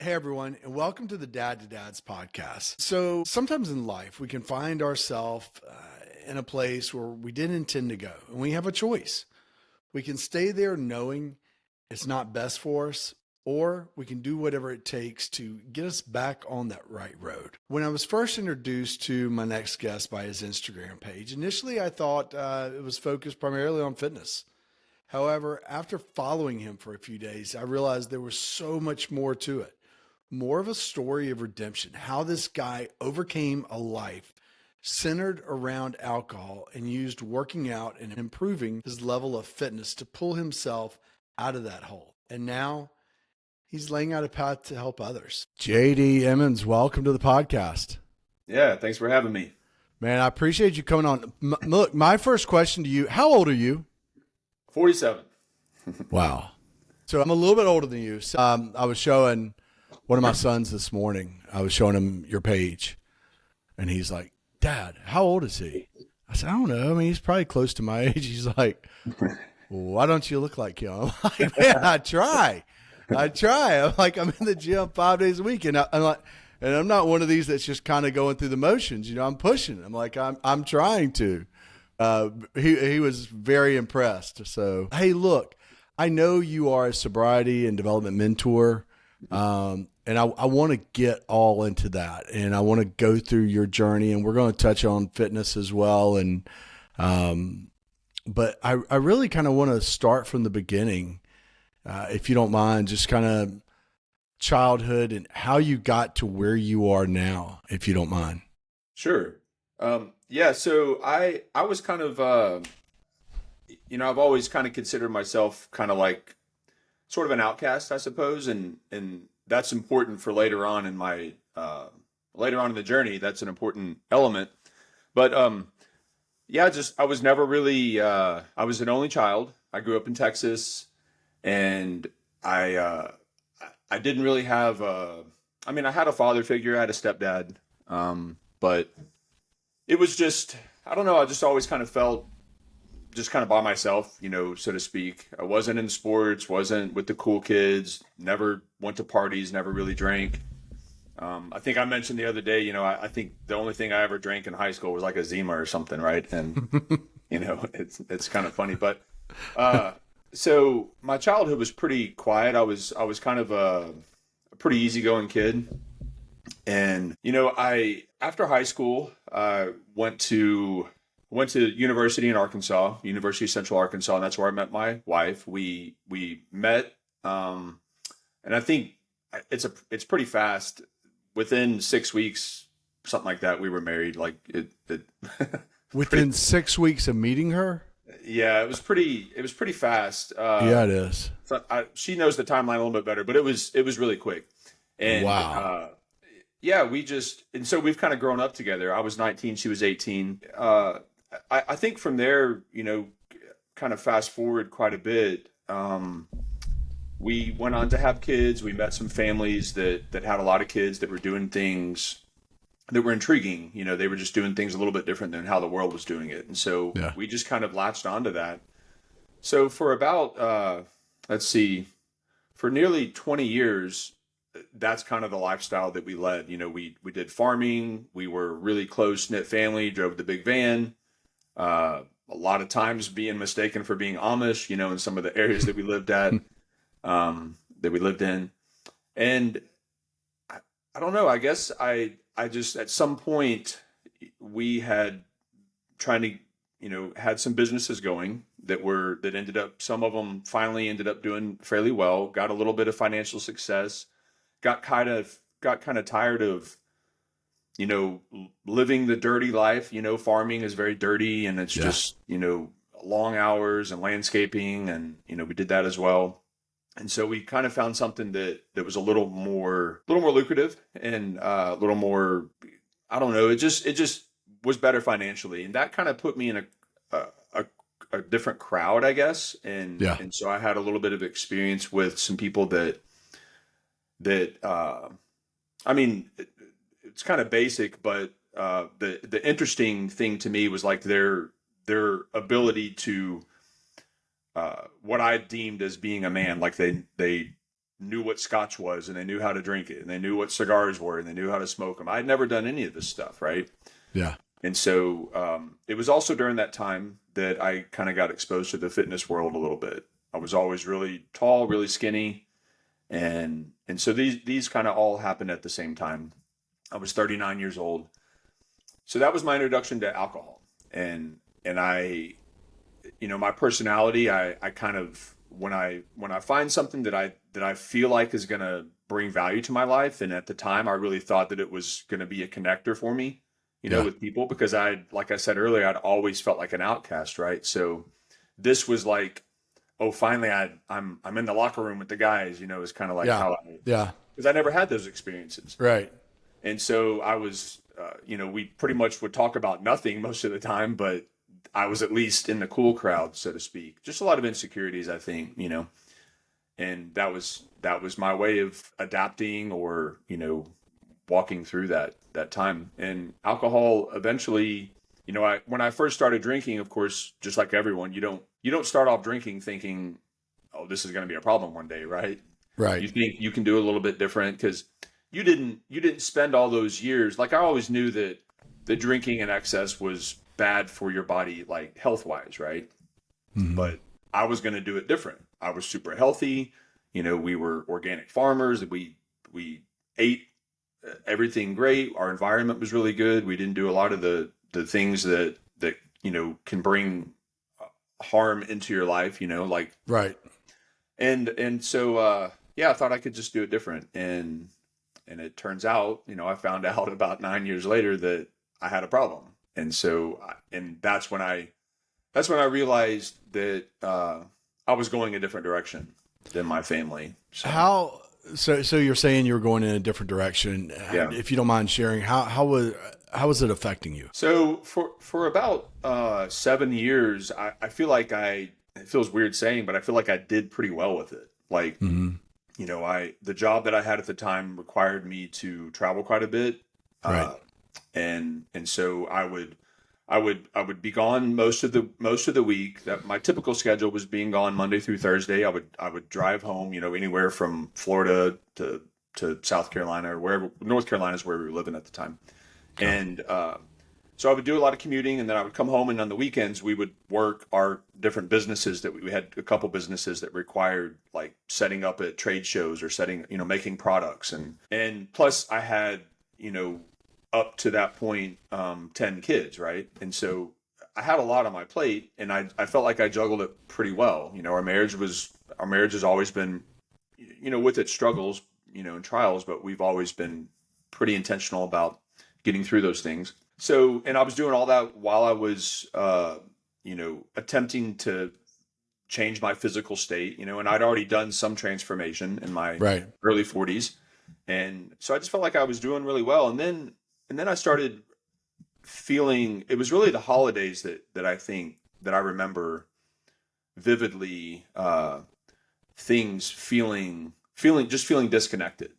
Hey everyone, and welcome to the Dad to Dads podcast. So sometimes in life, we can find ourselves in a place where we didn't intend to go, and we have a choice. We can stay there knowing it's not best for us, or we can do whatever it takes to get us back on that right road. When I was first introduced to my next guest by his Instagram page, initially I thought it was focused primarily on fitness. However, after following him for a few days, I realized there was so much more to it. More of a story of redemption, how this guy overcame a life centered around alcohol and used working out and improving his level of fitness to pull himself out of that hole. And now he's laying out a path to help others. JD Emmons, welcome to the podcast. Yeah, thanks for having me. Man, I appreciate you coming on. Look, my first question to you, how old are you? 47. Wow. So I'm a little bit older than you. So, I was showing one of my sons this morning. I was showing him your page, and he's like, "Dad, how old is he?" I said, "I don't know. I mean, he's probably close to my age." He's like, "Well, why don't you look like him?" I'm like, "Man, I try. I'm like, I'm in the gym 5 days a week, and I'm like, and I'm not one of these that's just kind of going through the motions. You know, I'm pushing. I'm like, I'm trying to." He was very impressed. So, hey, look, I know you are a sobriety and development mentor. And I want to get all into that, and I want to go through your journey, and we're going to touch on fitness as well. And, but I really kind of want to start from the beginning, if you don't mind, just kind of childhood and how you got to where you are now, if you don't mind. Sure. Yeah, so I was kind of, I've always kind of considered myself kind of like sort of an outcast, I suppose, and that's important for later on in my later on in the journey. That's an important element. But yeah, just I was never really I was an only child. I grew up in Texas, and I didn't really have I mean, I had a father figure, I had a stepdad, but it was just, I don't know, I just always kind of felt just kind of by myself, so to speak. I wasn't in sports, wasn't with the cool kids, never went to parties, never really drank. I think I mentioned the other day, I think the only thing I ever drank in high school was like a Zima or something, right? And, it's kind of funny. But so my childhood was pretty quiet. I was kind of a pretty easygoing kid. And, after high school, I went to university in Arkansas, University of Central Arkansas, and that's where I met my wife. We met, and I think it's pretty fast. Within 6 weeks, something like that, we were married. Like it Within 6 weeks of meeting her? Yeah, it was pretty fast. Yeah, it is. So she knows the timeline a little bit better, but it was really quick. And Wow. yeah, and so we've kind of grown up together. I was 19, she was 18. I think from there, kind of fast forward quite a bit. We went on to have kids. We met some families that had a lot of kids that were doing things that were intriguing. They were just doing things a little bit different than how the world was doing it. And so we just kind of latched onto that. So for about, for nearly 20 years, that's kind of the lifestyle that we led. We did farming. We were really close knit family, drove the big van. A lot of times being mistaken for being Amish, in some of the areas that we lived in. And I don't know, I guess I just, at some point we had trying to, had some businesses going that ended up, some of them finally ended up doing fairly well, got a little bit of financial success, got kind of tired of, living the dirty life. Farming is very dirty, and it's just, long hours and landscaping, and, we did that as well. And so we kind of found something that was a little more lucrative and a little more, I don't know, it just was better financially. And that kind of put me in a different crowd, I guess. And so I had a little bit of experience with some people that I mean, it's kind of basic, but the interesting thing to me was like their ability to what I deemed as being a man. Like they knew what scotch was, and they knew how to drink it, and they knew what cigars were, and they knew how to smoke them. I'd never done any of this stuff, right? Yeah. And so it was also during that time that I kind of got exposed to the fitness world a little bit. I was always really tall, really skinny, and so these kind of all happened at the same time. I was 39 years old, so that was my introduction to alcohol, and I, my personality, I kind of when I find something that I feel like is going to bring value to my life, and at the time I really thought that it was going to be a connector for me, with people, because like I said earlier, I'd always felt like an outcast, right? So this was like, oh, finally I'm in the locker room with the guys, is kind of like how because I never had those experiences. Right. And so I was, we pretty much would talk about nothing most of the time, but I was at least in the cool crowd, so to speak. Just a lot of insecurities, I think, and that was my way of adapting or, walking through that time. And alcohol eventually, when I first started drinking, of course, just like everyone, you don't start off drinking thinking, oh, this is going to be a problem one day, right? Right. You think you can do a little bit different because you didn't spend all those years. Like, I always knew that the drinking in excess was bad for your body, like health wise, right? Mm-hmm. But I was going to do it different. I was super healthy. We were organic farmers. We ate everything great. Our environment was really good. We didn't do a lot of the things that can bring harm into your life, like right. And so I thought I could just do it different, and it turns out, I found out about 9 years later that I had a problem. And so, and that's when I realized that I was going a different direction than my family. So you're saying you were going in a different direction. Yeah. If you don't mind sharing, how was it affecting you? So for about 7 years, I feel like it feels weird saying, but I feel like I did pretty well with it. Like, mm-hmm. The job that I had at the time required me to travel quite a bit. Right. And so I would be gone most of the week. That my typical schedule was being gone Monday through Thursday. I would drive home, anywhere from Florida to South Carolina or wherever. North Carolina is where we were living at the time. Okay. And so I would do a lot of commuting, and then I would come home, and on the weekends we would work our different businesses that we had a couple businesses that required like setting up at trade shows or making products, and plus I had, up to that point, 10 kids, right? And so I had a lot on my plate, and I felt like I juggled it pretty well. Our marriage has always been, with its struggles, and trials, but we've always been pretty intentional about getting through those things. So, and I was doing all that while I was, attempting to change my physical state, and I'd already done some transformation in my early 40s. And so I just felt like I was doing really well. And then I started feeling, it was really the holidays that I think that I remember vividly, feeling disconnected.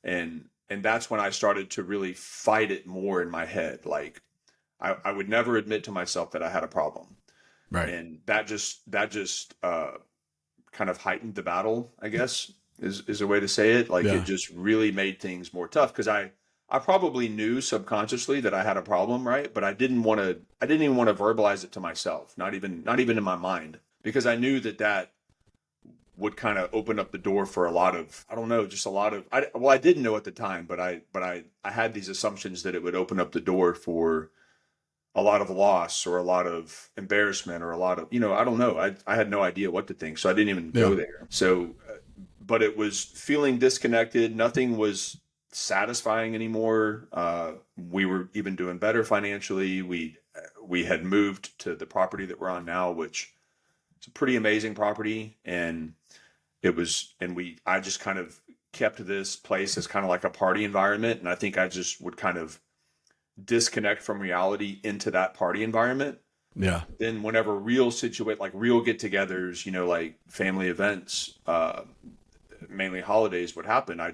And that's when I started to really fight it more in my head. Like I would never admit to myself that I had a problem. Right. And that just kind of heightened the battle, I guess is a way to say it. Like it just really made things more tough, because I probably knew subconsciously that I had a problem, right? But I didn't even want to verbalize it to myself, not even in my mind, because I knew that would kind of open up the door for a lot of, I didn't know at the time, but I had these assumptions that it would open up the door for a lot of loss or a lot of embarrassment or a lot of, I don't know. I had no idea what to think. So I didn't even go there. So, but it was feeling disconnected. Nothing was satisfying anymore. We were even doing better financially. We had moved to the property that we're on now, which is a pretty amazing property. And I just kind of kept this place as kind of like a party environment. And I think I just would kind of disconnect from reality into that party environment. Yeah. Then whenever real get-togethers, like family events, mainly holidays would happen, I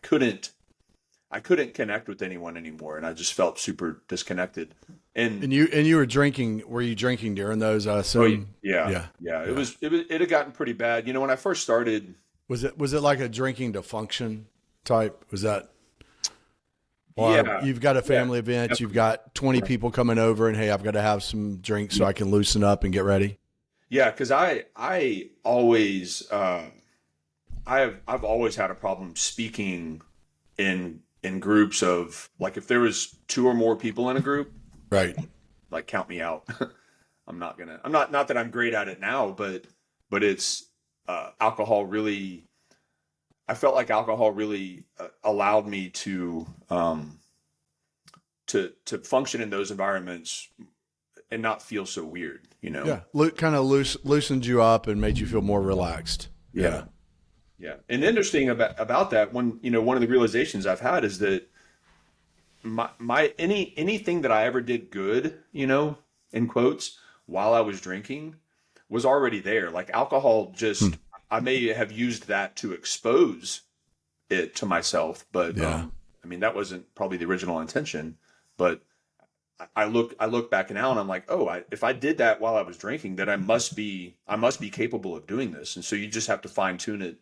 couldn't connect with anyone anymore. And I just felt super disconnected. And you were drinking. Were you drinking during those? Yeah. It had gotten pretty bad. When I first started, Was it like a drinking to function type? Was that, or Yeah. you've got a family Yeah. event, you've got 20 people coming over, and hey, I've got to have some drinks so I can loosen up and get ready. Yeah, because I always I've always had a problem speaking in groups of, like, if there was two or more people in a group, Right. like, count me out. I'm not that I'm great at it now, but it's alcohol really. I felt like alcohol really allowed me to function in those environments and not feel so weird, you know? Yeah. Kind of loosened you up and made you feel more relaxed. Yeah. Yeah. And interesting about that, one of the realizations I've had is that anything that I ever did good, in quotes, while I was drinking was already there. Like, alcohol just, I may have used that to expose it to myself, but Yeah. I mean, that wasn't probably the original intention, but I look back now and I'm like, oh, if I did that while I was drinking, then I must be capable of doing this. And so you just have to fine tune it,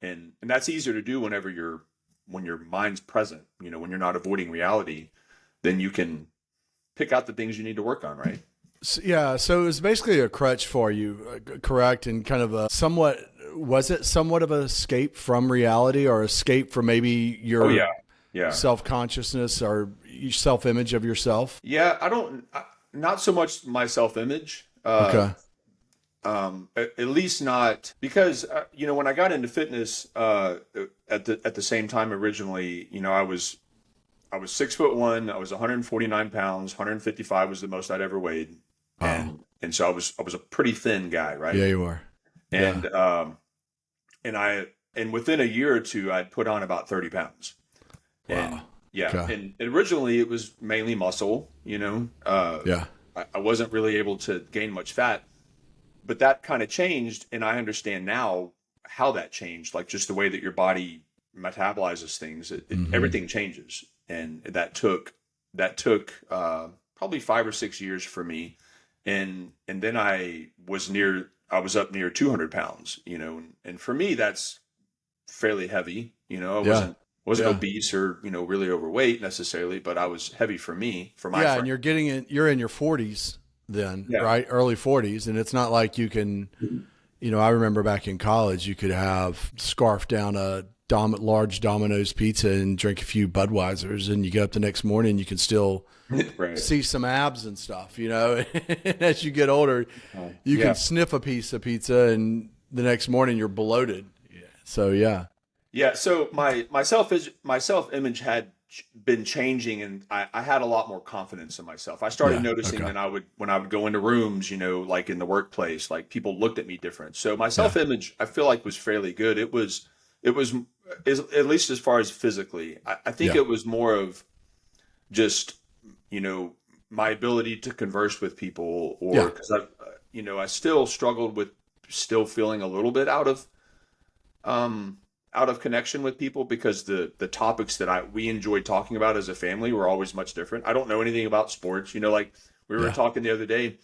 and that's easier to do when your mind's present. When you're not avoiding reality, then you can pick out the things you need to work on, right? Yeah. So it was basically a crutch for you, correct? And kind of was it somewhat of an escape from reality, or escape from maybe your Oh yeah, yeah, self-consciousness or self-image of yourself? yeah. Not so much my self-image. Okay. At least not because when I got into fitness at the same time originally, I was 6'1", I was 149 pounds, 155 was the most I'd ever weighed, and so I was a pretty thin guy, right? Yeah, you are. And Yeah. and within a year or two, I'd put on about 30 pounds. And Wow. yeah, Okay. and originally it was mainly muscle, Yeah. I wasn't really able to gain much fat, but that kind of changed, and I understand now how that changed, like just the way that your body metabolizes things, everything changes, and that took probably 5 or 6 years for me, and then I was up near 200 pounds, and for me that's fairly heavy, I wasn't Yeah. obese or really overweight necessarily, but I was heavy for me, for my Yeah, frame. and you're in your 40s then, Yeah. right? Early 40s, and it's not like you can, I remember back in college, you could have scarf down a large Domino's pizza and drink a few Budweisers, and you get up the next morning, you can still Right. see some abs and stuff, As you get older, you Yeah. can sniff a piece of pizza, and the next morning you're bloated. Yeah. So yeah. Yeah, so my self image had been changing, and I had a lot more confidence in myself. I started Yeah. noticing Okay. that when I would go into rooms, like in the workplace, like people looked at me different. So my self image, I feel like, was fairly good. It was at least as far as physically. I think Yeah. it was more of just my ability to converse with people, or Yeah. because I still struggled with still feeling a little bit out of connection with people, because the topics that we enjoyed talking about as a family were always much different. I don't know anything about sports, like we were Yeah. talking the other day.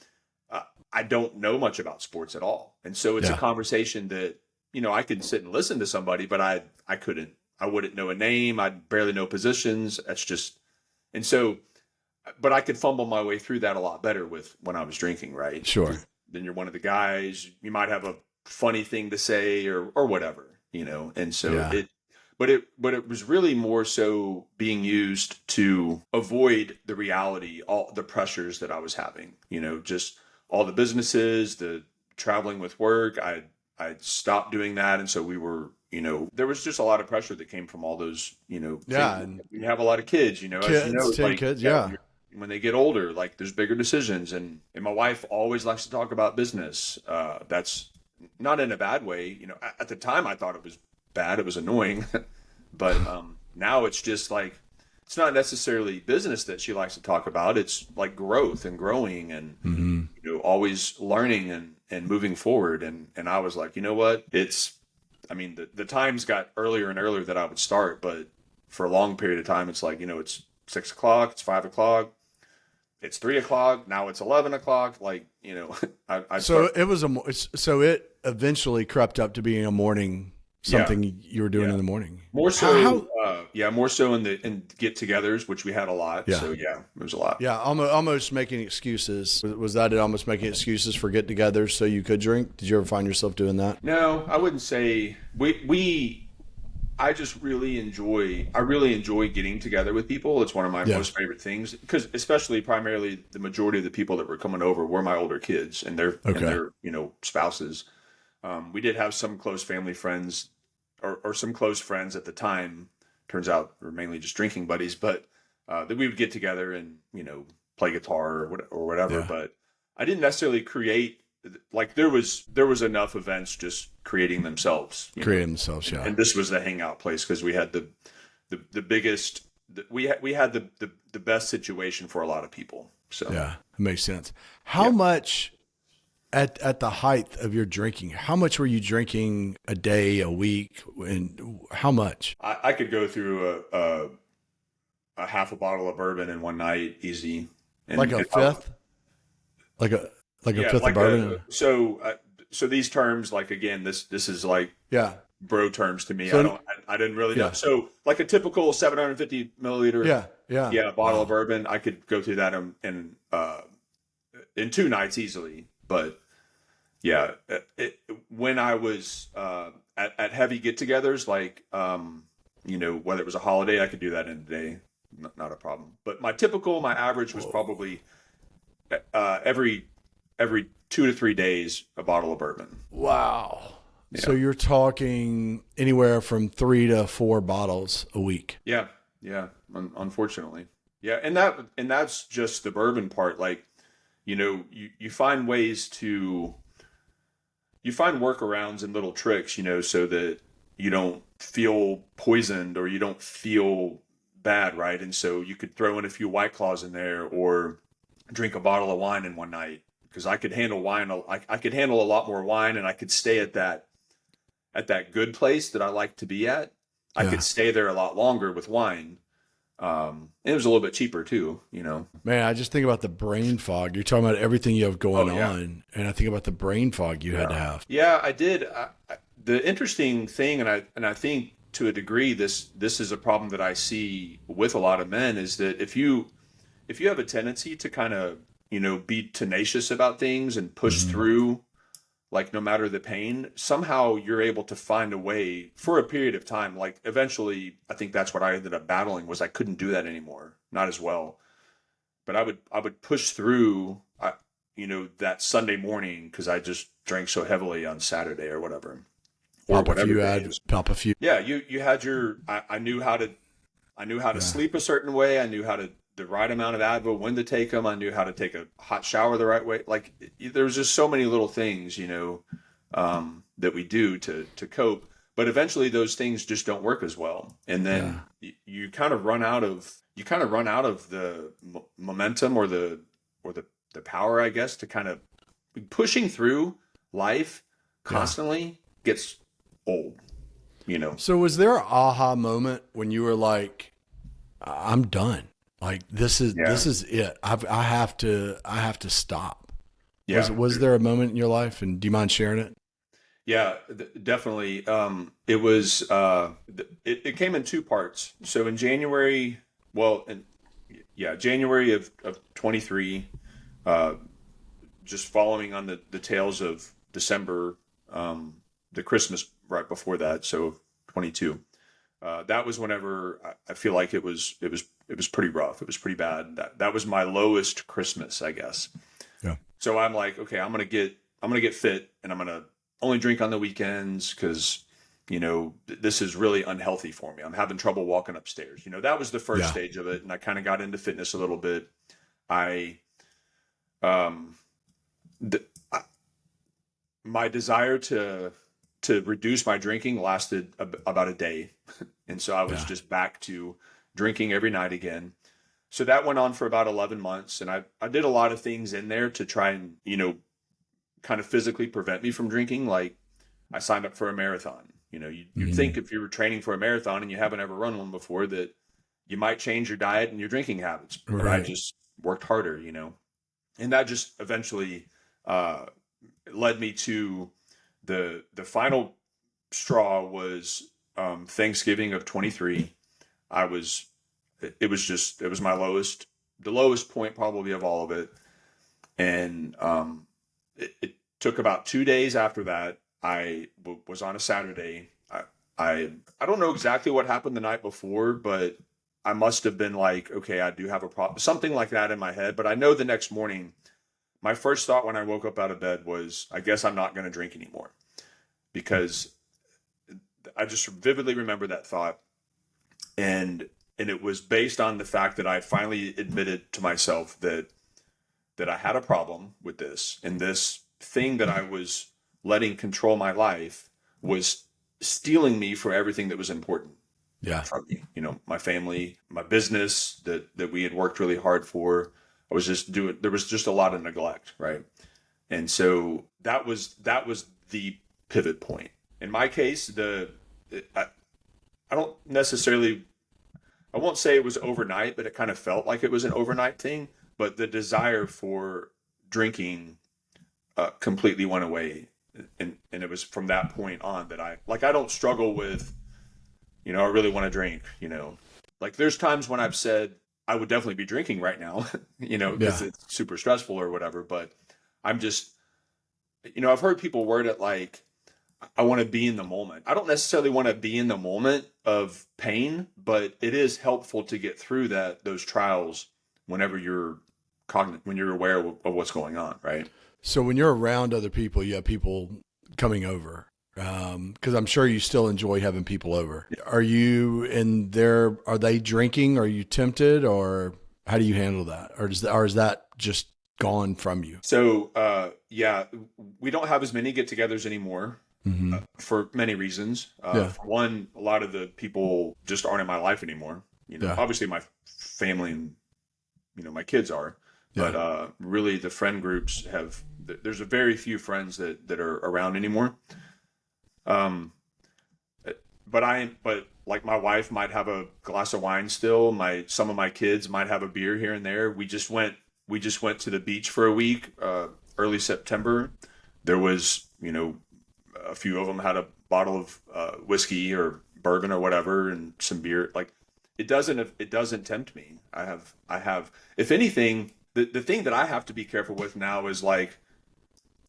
I don't know much about sports at all, and so it's a Yeah. conversation that I could sit and listen to somebody, but I couldn't. I wouldn't know a name. I'd barely know positions. That's just, and so, but I could fumble my way through that a lot better when I was drinking, right? Sure. Then you're one of the guys. You might have a funny thing to say or whatever, and so Yeah. but it was really more so being used to avoid the reality, all the pressures that I was having, just all the businesses, the traveling with work. I stopped doing that, and so we were, there was just a lot of pressure that came from all those, Yeah. things. And You have a lot of kids, as you know, 10 like, kids. yeah, Yeah. when they get older, like, there's bigger decisions, and my wife always likes to talk about business. That's not in a bad way. At the time I thought it was bad. It was annoying, but now it's just like, it's not necessarily business that she likes to talk about. It's like growth and growing, and always learning and moving forward. And I was like, you know what? I mean, the times got earlier and earlier that I would start, but for a long period of time, it's like, it's 6 o'clock, it's 5 o'clock, it's 3 o'clock. Now it's 11 o'clock. Like, So it eventually crept up to being a morning Yeah. something you were doing Yeah. in the morning. More How so, more so in get-togethers, which we had a lot. yeah. So yeah, it was a lot. Yeah, almost making excuses. Was that it? Almost making excuses for get-togethers so you could drink? Did you ever find yourself doing that? No, I wouldn't say we. I just really enjoy. I really enjoy getting together with people. It's one of my Yeah. most favorite things because, especially, primarily, the majority of the people that were coming over were my older kids and Okay. their spouses. We did have some close family friends, or some close friends at the time. Turns out we're mainly just drinking buddies, but that we would get together and play guitar or whatever. Yeah. But I didn't necessarily create, like, there was enough events just creating themselves, Creating themselves. Yeah. and this was the hangout place because we had the biggest, we had the best situation for a lot of people. So Yeah. It makes sense. How much at the height of your drinking, how much were you drinking a day, a week, and how much? I could go through a half a bottle of bourbon in one night, easy. And Like a fifth? Like a yeah, fifth of bourbon? So these terms, like, again, this is like Yeah. bro terms to me. So, I didn't really know. yeah. So like a typical 750 milliliter, Yeah. Yeah. bottle Wow. of bourbon, I could go through that in 2 nights easily. But yeah, when I was at heavy get-togethers, like whether it was a holiday, I could do that in a day, not a problem. But my average was probably every 2 to 3 days a bottle of bourbon. Wow. Yeah. So you're talking anywhere from 3 to 4 bottles a week. Yeah, unfortunately, yeah, and that's just the bourbon part. Like, you find ways to workarounds and little tricks, so that you don't feel poisoned or you don't feel bad, right? And so you could throw in a few White Claws in there or drink a bottle of wine in one night because I could handle wine. I could handle a lot more wine, and I could stay at that good place that I like to be at. I Yeah. could stay there a lot longer with wine. And it was a little bit cheaper too, Man, I just think about the brain fog. You're talking about everything you have going Oh, yeah. on, and I think about the brain fog you had to have. Yeah, I did. The interesting thing, and I think to a degree, this is a problem that I see with a lot of men, is that if you have a tendency to kind of be tenacious about things and push Mhm. through, like, no matter the pain, somehow you're able to find a way for a period of time. Like, eventually, I think that's what I ended up battling, was I couldn't do that anymore, not as well. But I would push through, that Sunday morning because I just drank so heavily on Saturday or whatever, or Pop a whatever few day ad, is. pop a few. Yeah, you had your. I knew how to. I knew how to Yeah. sleep a certain way. I knew how to the right amount of Advil, when to take them. I knew how to take a hot shower the right way. Like, there's just so many little things, that we do to cope. But eventually, those things just don't work as well, and then you kind of run out of the momentum or the power, I guess, to kind of pushing through life constantly gets old. So was there an aha moment when you were like, I'm done. Like, this is it. I have to stop. Yeah. Was there a moment in your life, and do you mind sharing it? Yeah, definitely. It was. It came in two parts. So in January, January of 23, just following on the tails of December, the Christmas right before that. So 22. That was whenever I feel like it was pretty rough. It was pretty bad. That was my lowest Christmas, I guess. Yeah. So I'm like, okay, I'm gonna get fit, and I'm gonna only drink on the weekends because this is really unhealthy for me. I'm having trouble walking upstairs. That was the first stage of it, and I kind of got into fitness a little bit. My desire to reduce my drinking lasted about a day, and so I was just back to drinking every night again. So that went on for about 11 months, and I did a lot of things in there to try and kind of physically prevent me from drinking. Like, I signed up for a marathon. You'd think if you were training for a marathon and you haven't ever run one before that you might change your diet and your drinking habits. But I just worked harder, and that just eventually led me to the final straw was Thanksgiving of 23. It was the lowest point probably of all of it. And it took about 2 days after that. Was on a Saturday. I don't know exactly what happened the night before, but I must have been like, okay, I do have a problem, something like that in my head. But I know the next morning, my first thought when I woke up out of bed was, I guess I'm not going to drink anymore, because I just vividly remember that thought. And it was based on the fact that I finally admitted to myself that I had a problem with this, and this thing that I was letting control my life was stealing me for everything that was important from me. My family, my business that we had worked really hard for. There was just a lot of neglect, right? And so that was the pivot point. In my case, I don't necessarily, I won't say it was overnight, but it kind of felt like it was an overnight thing. But the desire for drinking completely went away. And it was from that point on that I don't struggle with, I really want to drink, like there's times when I've said I would definitely be drinking right now, because it's super stressful or whatever. But I'm just, I've heard people word it like, I want to be in the moment. I don't necessarily want to be in the moment of pain, but it is helpful to get through those trials whenever you're when you're aware of what's going on, right? So when you're around other people, you have people coming over, because I'm sure you still enjoy having people over. Are you in there? Are they drinking? Are you tempted, or how do you handle that? Or is that just gone from you? So, we don't have as many get-togethers anymore. For many reasons. For one, a lot of the people just aren't in my life anymore. Obviously my family and, my kids are, but really the friend groups there's a very few friends that are around anymore. But like my wife might have a glass of wine still. Some of my kids might have a beer here and there. We just went to the beach for a week, early September. There was, a few of them had a bottle of whiskey or bourbon or whatever, and some beer. Like it doesn't tempt me. I have, if anything, the thing that I have to be careful with now is like,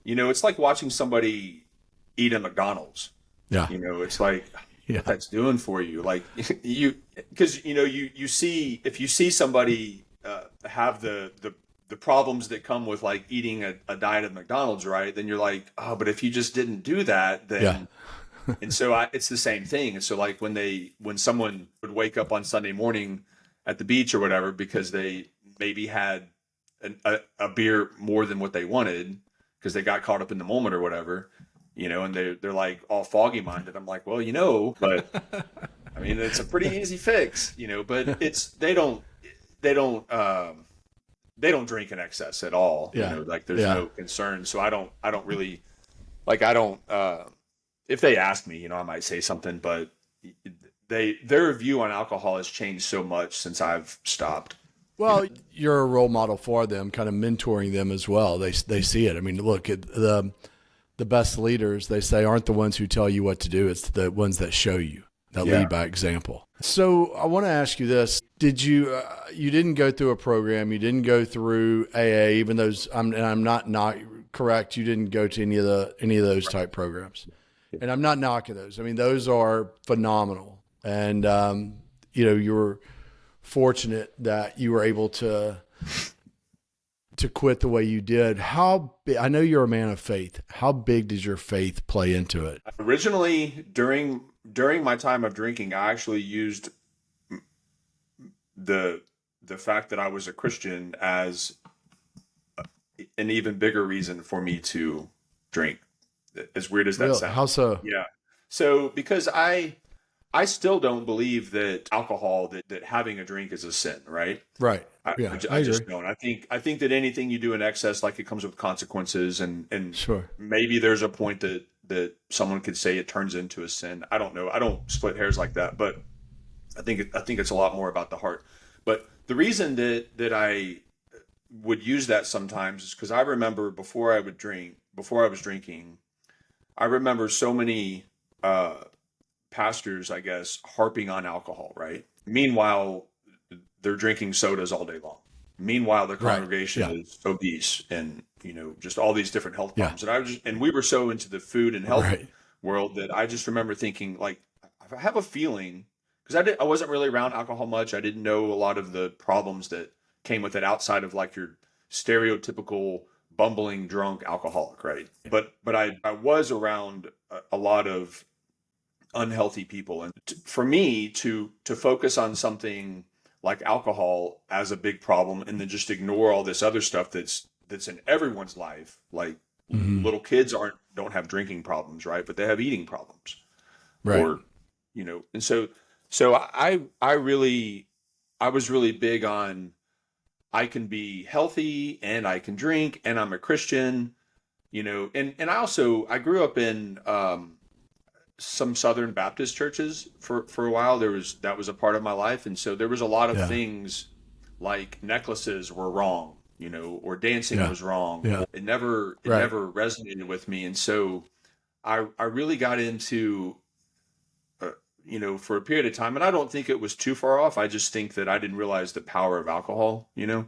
it's like watching somebody eat at McDonald's. Yeah. It's like, what that's doing for you. Like because you see, if you see somebody have the problems that come with like eating a diet at McDonald's, right? Then you're like, oh, but if you just didn't do that, then, and so it's the same thing. And so like when someone would wake up on Sunday morning at the beach or whatever, because they maybe had a beer more than what they wanted because they got caught up in the moment or whatever, and they're like all foggy minded. I'm like, well, but I mean, it's a pretty easy fix, but they don't drink in excess at all. Like there's no concern. So I don't really like, if they ask me, I might say something, but their view on alcohol has changed so much since I've stopped. Well, you're a role model for them, kind of mentoring them as well. They see it. I mean, look, the best leaders, they say, aren't the ones who tell you what to do. It's the ones that show you, that lead by example. So I want to ask you this. Did you, you didn't go through a program, you didn't go through AA, even those, I'm not correct. You didn't go to any of those type programs, and I'm not knocking those. I mean, those are phenomenal. And, you were fortunate that you were able to quit the way you did. I know you're a man of faith. How big does your faith play into it? Originally, during my time of drinking, I actually used the fact that I was a Christian as an even bigger reason for me to drink. As weird as that sounds. How so? Yeah. So because I still don't believe that alcohol, that having a drink is a sin, right? Right. I just don't. I think that anything you do in excess, like it comes with consequences, and sure, maybe there's a point that someone could say it turns into a sin. I don't know. I don't split hairs like that, but I think it's a lot more about the heart. But the reason that I would use that sometimes is because I remember before I was drinking, I remember so many uh, pastors, I guess, harping on alcohol, right? Meanwhile, they're drinking sodas all day long. Meanwhile, the Right. congregation Yeah. is obese and, just all these different health Yeah. problems. And we were so into the food and health Right. world that I just remember thinking, like, I have a feeling, because I wasn't really around alcohol much. I didn't know a lot of the problems that came with it outside of like your stereotypical bumbling drunk alcoholic, right? But I was around a lot of unhealthy people, and for me to focus on something like alcohol as a big problem and then just ignore all this other stuff that's in everyone's life, like Hmm. little kids don't have drinking problems, right, but they have eating problems, Right. or and so I was really big on, I can be healthy and I can drink and I'm a Christian, and I grew up in some Southern Baptist churches for a while. That was a part of my life, and so there was a lot of Yeah. things like necklaces were wrong, or dancing Yeah. was wrong. Yeah. It Right. never resonated with me, and so I really got into for a period of time, and I don't think it was too far off. I just think that I didn't realize the power of alcohol. Yeah.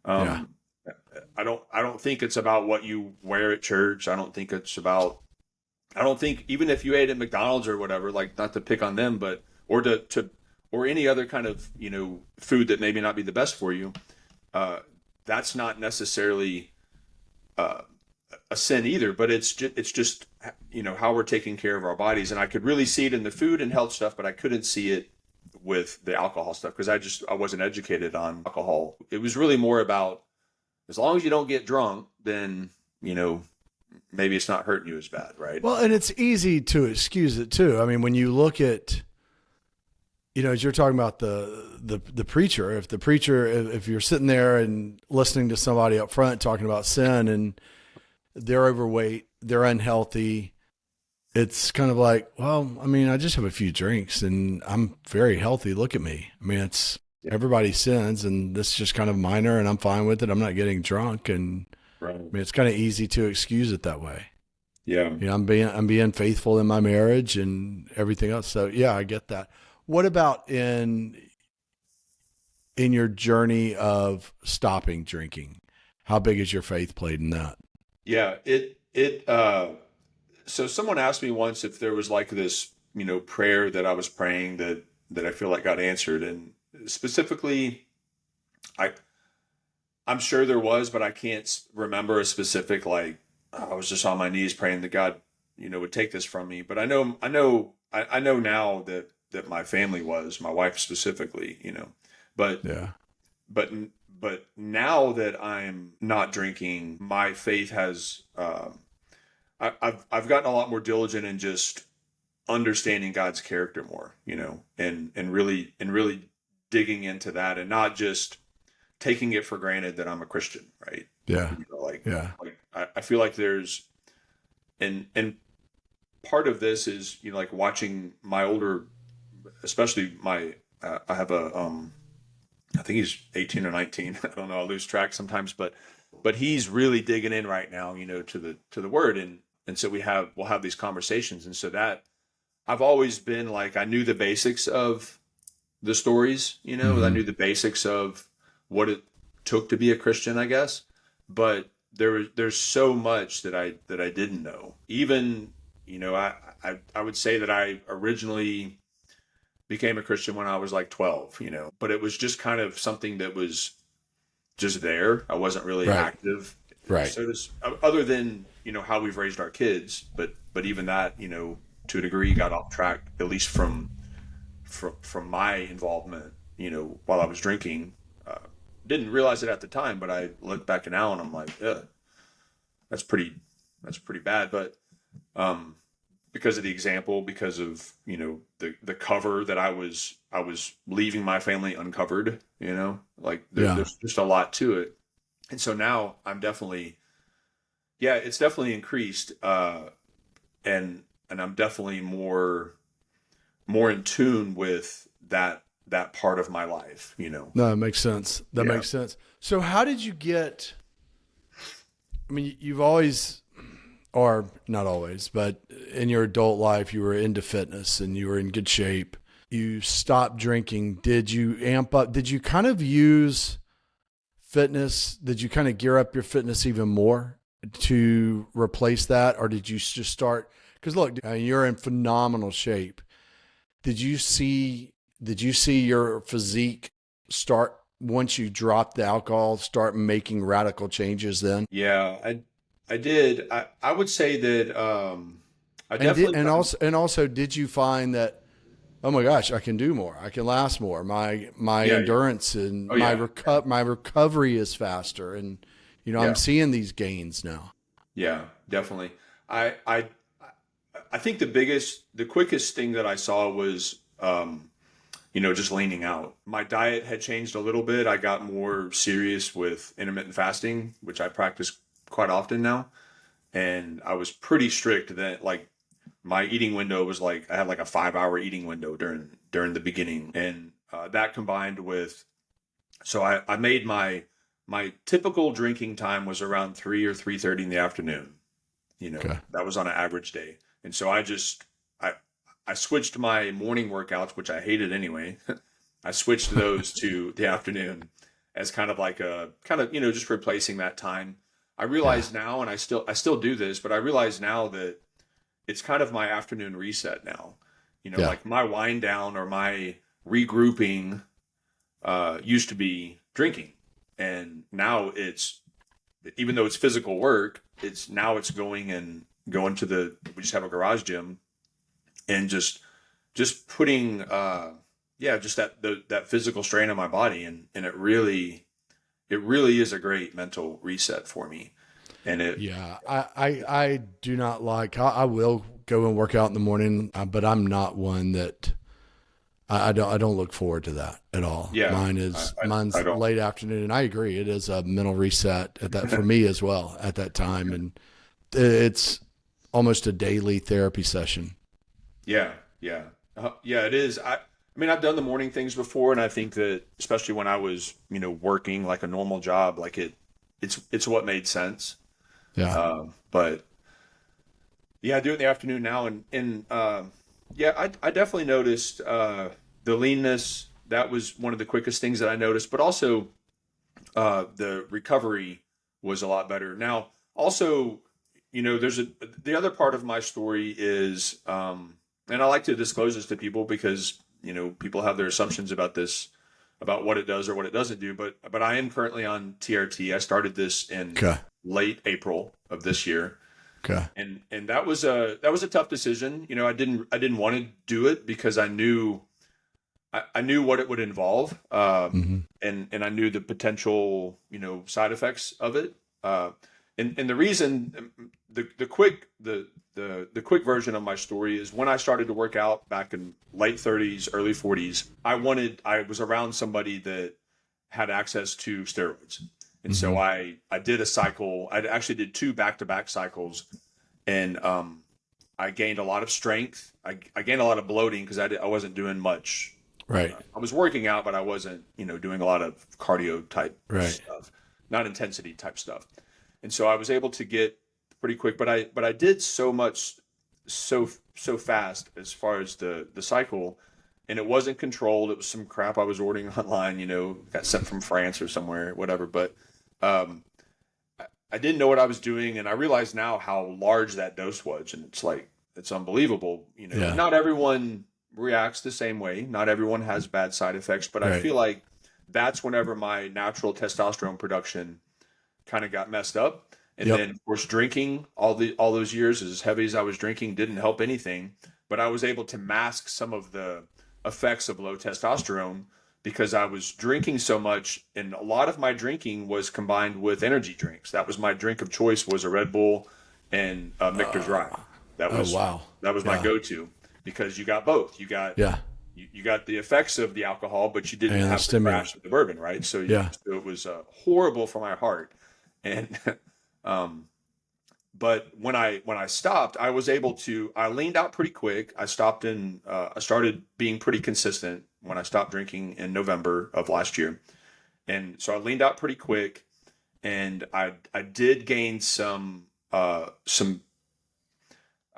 Um, I don't think it's about what you wear at church. I don't think, even if you ate at McDonald's or whatever, like, not to pick on them, but or or any other kind of food that maybe not be the best for you. Uh, that's not necessarily uh, a sin either, but it's just how we're taking care of our bodies, and I could really see it in the food and health stuff, but I couldn't see it with the alcohol stuff because I wasn't educated on alcohol. It was really more about, as long as you don't get drunk, then maybe it's not hurting you as bad, right? Well, and it's easy to excuse it too. I mean, when you look at, as you're talking about the preacher, if you're sitting there and listening to somebody up front talking about sin and they're overweight, they're unhealthy, it's kind of like, well, I mean, I just have a few drinks and I'm very healthy. Look at me. I mean, Yeah. everybody sins and this is just kind of minor and I'm fine with it. I'm not getting drunk. And Right. I mean, it's kind of easy to excuse it that way. Yeah. I'm being faithful in my marriage and everything else. So yeah, I get that. What about in your journey of stopping drinking? How big has your faith played in that? Yeah. So someone asked me once if there was like this, prayer that I was praying that I feel like got answered. And specifically, I, I'm sure there was, but I can't remember a specific, like, I was just on my knees praying that God, would take this from me. But I know now that my family was, my wife specifically, but Yeah. but but now that I'm not drinking, my faith has I've gotten a lot more diligent in just understanding God's character more, and really digging into that, and not just taking it for granted that I'm a Christian, right? Yeah. Like Yeah. I feel like there's, and part of this is, like watching my older, especially my I have a I think he's 18 or 19. I don't know. I lose track sometimes, but he's really digging in right now, to the word, and so we'll have these conversations, and so that I've always been like, I knew the basics of the stories, I Hmm. knew the basics of what it took to be a Christian, I guess, but there's so much that I didn't know. Even, I would say that I originally became a Christian when I was like 12, but it was just kind of something that was just there. I wasn't really Right. active. Right. So other than, how we've raised our kids, but even that, to a degree got off track, at least from my involvement, while I was drinking. Uh, didn't realize it at the time, but I look back now and I'm like, yeah, that's pretty, that's pretty bad. But, um, because of the example, because of the cover that I was leaving my family uncovered, like Yeah. there's just a lot to it, and so now yeah, it's definitely increased, and I'm definitely more in tune with that part of my life, No, that makes sense. That Yeah. makes sense. So how did you get, I mean, you've always, or not always, but in your adult life, you were into fitness and you were in good shape. You stopped drinking. Did you amp up? Did you kind of use fitness? Did you kind of gear up your fitness even more to replace that? Or did you just start? Because look, you're in phenomenal shape. Did you see your physique start once you dropped the alcohol, start making radical changes then? Yeah, I did. I would say that I And did, definitely got, and also did you find that, oh my gosh, I can do more. I can last more. My yeah, yeah. endurance and Oh yeah. my recovery is faster, and I'm Yeah. seeing these gains now. Yeah, definitely. I I I think the quickest thing that I saw was just leaning out. My diet had changed a little bit. I got more serious with intermittent fasting, which I practice quite often now. And I was pretty strict that like my eating window was like I had like a 5 hour eating window during the beginning. And that combined with so I made my typical drinking time was around 3 or 3:30 in the afternoon. Okay. That was on an average day. And so I I switched my morning workouts, which I hated anyway. I switched those to the afternoon as kind of like a kind of, just replacing that time. I Yeah. realize now, and I still do this, but I realize now that it's kind of my afternoon reset now. Yeah. Like my wind down or my regrouping used to be drinking. And now it's, even though it's physical work, it's going to we just have a garage gym and just putting just that physical strain on my body, and it really is a great mental reset for me. And it Yeah. I do not like. I will go and work out in the morning, but I'm not one that I don't look forward to that at all. yeah Mine's I don't. late afternoon, and I agree. It is a mental reset at that for me as well at that time, and it's almost a daily therapy session. Yeah, yeah, yeah. It is. I mean, I've done the morning things before, and I think that especially when I was, working like a normal job, like it's what made sense. Yeah. But yeah, I do it in the afternoon now, and yeah, I definitely noticed the leanness. That was one of the quickest things that I noticed, but also the recovery was a lot better. Now, also, there's the other part of my story is, and I like to disclose this to people because people have their assumptions about this, about what it does or what it doesn't do. But I am currently on TRT. I started this in Okay. late April of this year, Okay. and that was a tough decision. I didn't want to do it because I knew what it would involve, Hmm. and I knew the potential, side effects of it. And the reason, the quick version of my story is when I started to work out back in late 30s, early 40s, I was around somebody that had access to steroids. And so Hmm. I did a cycle. I actually did two back-to-back cycles, and I gained a lot of strength. I gained a lot of bloating because I wasn't doing much. Right. I was working out, but I wasn't, doing a lot of cardio type Right. stuff, not intensity type stuff. And so I was able to get pretty quick, but I did so much so fast as far as the cycle, and it wasn't controlled. It was some crap I was ordering online, got sent from France or somewhere, whatever. But um, I didn't know what I was doing, and I realize now how large that dose was, and it's unbelievable. Yeah. Not everyone reacts the same way. Not everyone has bad side effects, but I Right. feel like that's whenever my natural testosterone production kind of got messed up. And Yep. then of course drinking all those years as heavy as I was drinking didn't help anything, but I was able to mask some of the effects of low testosterone because I was drinking so much, and a lot of my drinking was combined with energy drinks. That was my drink of choice, was a Red Bull and Michter's Rye. That Oh was wow. that was my Yeah. go-to because you got both. Yeah. You got the effects of the alcohol, but you didn't And the have the stimulant. crash of the bourbon, right? So, Yeah. so it was horrible for my heart. And um, but when I stopped, I was able to. I leaned out pretty quick. I stopped in. I started being pretty consistent when I stopped drinking in November of last year, and so I leaned out pretty quick, and I did gain some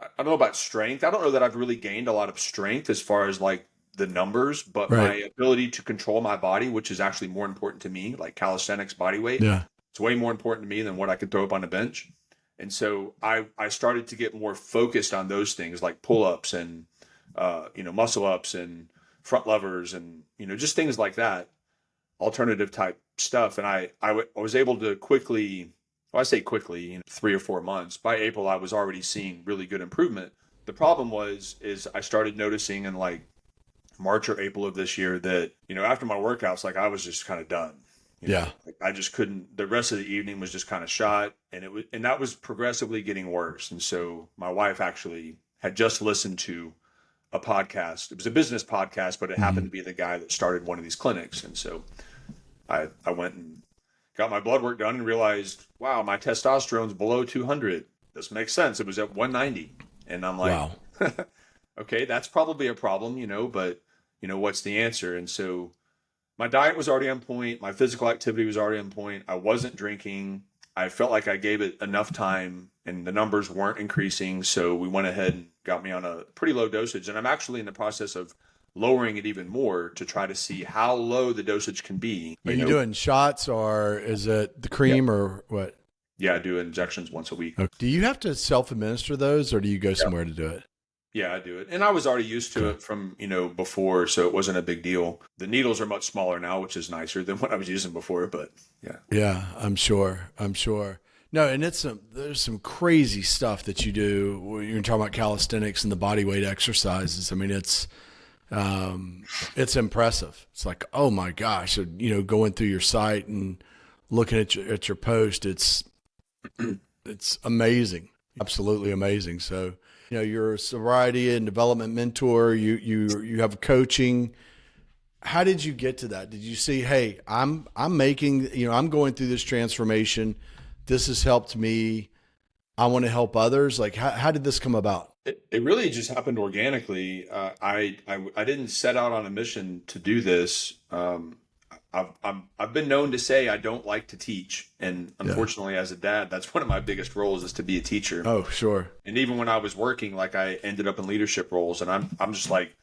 I don't know about strength. I don't know that I've really gained a lot of strength as far as like the numbers, but my Right. ability to control my body, which is actually more important to me, like calisthenics body weight, Yeah. it's way more important to me than what I could throw up on a bench. And so I started to get more focused on those things like pull ups and, muscle ups and front levers and, just things like that, alternative type stuff. And I was able to quickly, well, I say quickly, 3 or 4 months. By April, I was already seeing really good improvement. The problem is I started noticing in like March or April of this year that, after my workouts, like I was just kind of done. Yeah. Like I just couldn't, the rest of the evening was just kind of shot, and that was progressively getting worse. And so my wife actually had just listened to a podcast. It was a business podcast, but it happened to be the guy that started one of these clinics. And so I went and got my blood work done and realized, wow, my testosterone's below 200. This makes sense. It was at 190. And I'm like, Wow. okay, that's probably a problem, but what's the answer? And so my diet was already on point. My physical activity was already on point. I wasn't drinking. I felt like I gave it enough time and the numbers weren't increasing. So we went ahead and got me on a pretty low dosage. And I'm actually in the process of lowering it even more to try to see how low the dosage can be. Are you doing shots or is it the cream or what? Yeah, I do injections once a week. Okay. Do you have to self-administer those or do you go somewhere to do it? Yeah, I do it. And I was already used to it from, before, so it wasn't a big deal. The needles are much smaller now, which is nicer than what I was using before, but yeah. Yeah, I'm sure. No, and there's some crazy stuff that you do when you're talking about calisthenics and the body weight exercises. I mean, it's impressive. It's like, oh my gosh, going through your site and looking at your post, it's amazing. Absolutely amazing. So, you're a sobriety and development mentor. You have coaching. How did you get to that? Did you see, hey, I'm making, I'm going through this transformation. This has helped me. I want to help others. Like, how did this come about? It really just happened organically. I didn't set out on a mission to do this. I've been known to say I don't like to teach, and unfortunately, as a dad, that's one of my biggest roles is to be a teacher. Oh, sure. And even when I was working, like I ended up in leadership roles, and I'm just like,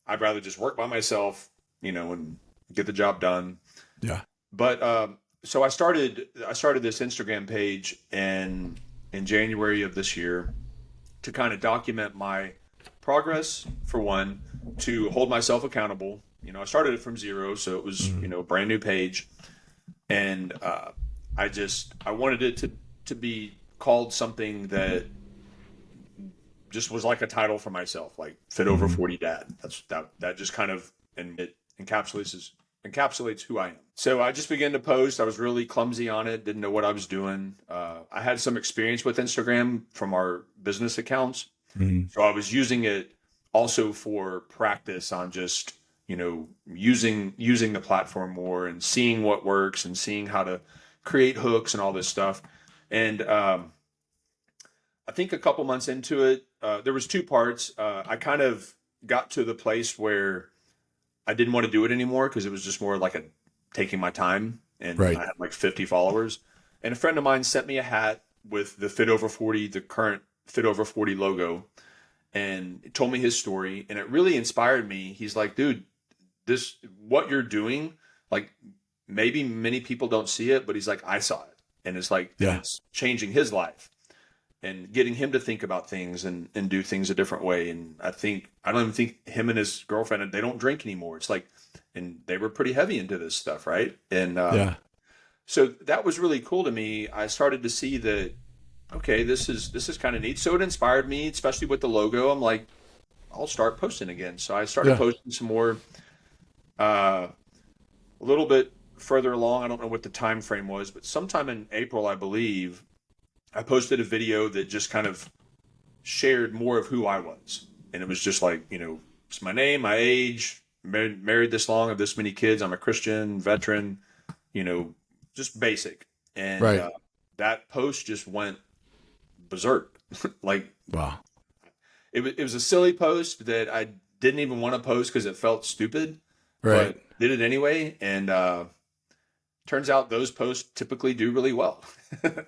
I'd rather just work by myself, and get the job done. Yeah. But so I started this Instagram page in January of this year to kind of document my progress, for one, to hold myself accountable. I started it from zero, so it was, a brand new page. And I wanted it to be called something that just was like a title for myself, like Fit Over 40 Dad. That just kind of, and it encapsulates who I am. So I just began to post. I was really clumsy on it, didn't know what I was doing. I had some experience with Instagram from our business accounts. So I was using it also for practice on just, using the platform more and seeing what works and seeing how to create hooks and all this stuff. And I think a couple months into it, there was two parts. I kind of got to the place where I didn't want to do it anymore because it was just more like taking my time, and I had like 50 followers. And a friend of mine sent me a hat with the Fit Over 40, the current Fit Over 40 logo, and told me his story, and it really inspired me. He's like, dude, what you're doing, like maybe many people don't see it, but he's like, I saw it. And it's like, it's changing his life and getting him to think about things and do things a different way. And I don't even think him and his girlfriend, they don't drink anymore. It's like, and they were pretty heavy into this stuff. Right. And, so that was really cool to me. I started to see that, okay, this is kind of neat. So it inspired me, especially with the logo. I'm like, I'll start posting again. So I started posting some more, a little bit further along. I don't know what the time frame was, but sometime in April, I believe, I posted a video that just kind of shared more of who I was. And it was just like, it's my name, my age, married this long, have this many kids. I'm a Christian veteran, just basic. And that post just went berserk. Like, wow. It was a silly post that I didn't even want to post because it felt stupid, but did it anyway. And turns out those posts typically do really well.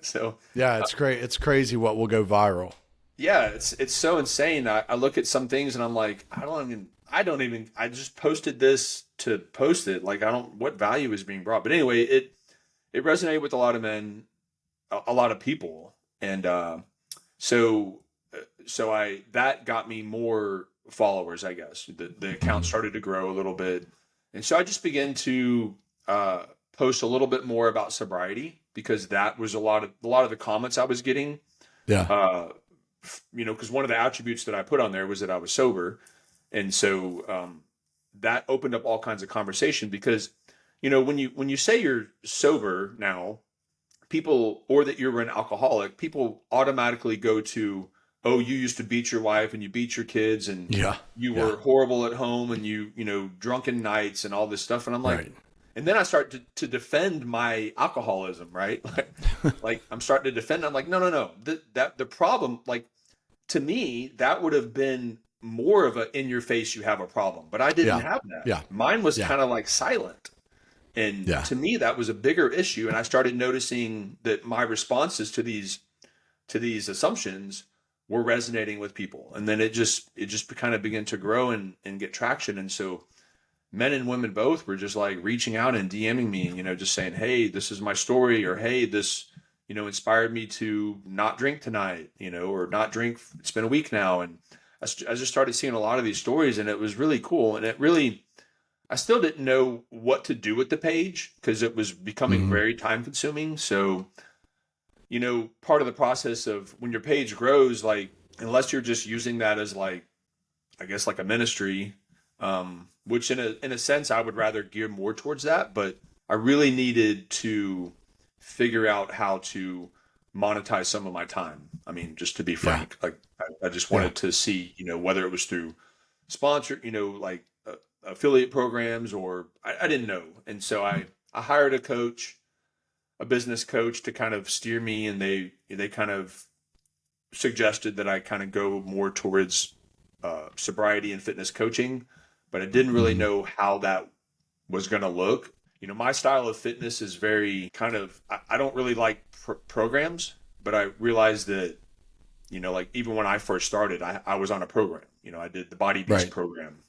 So yeah, it's great. It's crazy what will go viral. Yeah, it's so insane. I look at some things and I'm like, I just posted this to post it. Like, I don't, what value is being brought? But anyway, it resonated with a lot of men, a lot of people. And, so, that got me more followers, I guess. The account Mhm. started to grow a little bit. And so I just began to, post a little bit more about sobriety, because that was a lot of the comments I was getting, Yeah. uh, because one of the attributes that I put on there was that I was sober. And so, that opened up all kinds of conversation, because, when you say you're sober now, people, or that you're an alcoholic, people automatically go to, oh, you used to beat your wife and you beat your kids and Yeah. you Yeah. were horrible at home and drunken nights and all this stuff. And I'm like, Right. and then I start to defend my alcoholism, right? Like I'm starting to defend. I'm like, no, no, no. The problem, like, to me, that would have been more of a in your face, you have a problem. But I didn't Yeah. have that. Yeah. Mine was Yeah. kind of like silent. And Yeah. to me, that was a bigger issue. And I started noticing that my responses to these assumptions were resonating with people. And then it just kind of began to grow and get traction. And so men and women both were just like reaching out and DMing me, just saying, hey, this is my story, or hey, this, inspired me to not drink tonight, or not drink. It's been a week now. And I just started seeing a lot of these stories, and it was really cool. And I still didn't know what to do with the page because it was becoming Mhm. very time consuming. So, part of the process of when your page grows, like, unless you're just using that as like, I guess, like a ministry, which in a sense I would rather gear more towards that, but I really needed to figure out how to monetize some of my time. I mean, just to be Yeah. frank, like I just Yeah. wanted to see, whether it was through sponsor, like, affiliate programs, or I didn't know. And so I hired a business coach to kind of steer me, and they kind of suggested that I kind of go more towards, sobriety and fitness coaching, but I didn't really Mhm. know how that was going to look. My style of fitness is very kind of, I don't really like programs, but I realized that, like, even when I first started, I was on a program. I did the Body Beast Right. program,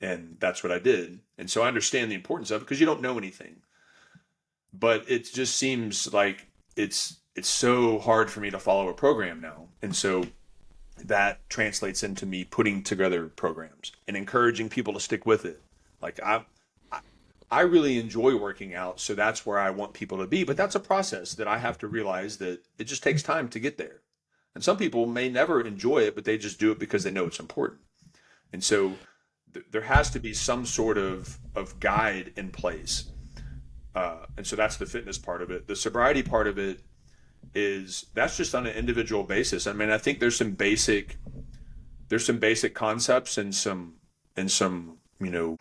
and that's what I did. And so I understand the importance of it because you don't know anything. But it just seems like it's so hard for me to follow a program now. And so that translates into me putting together programs and encouraging people to stick with it. Like, I really enjoy working out, so that's where I want people to be. But that's a process that I have to realize that it just takes time to get there. And some people may never enjoy it, but they just do it because they know it's important. And so there has to be some sort of guide in place. And so that's the fitness part of it. The sobriety part of it is that's just on an individual basis. I mean, I think there's some basic concepts and some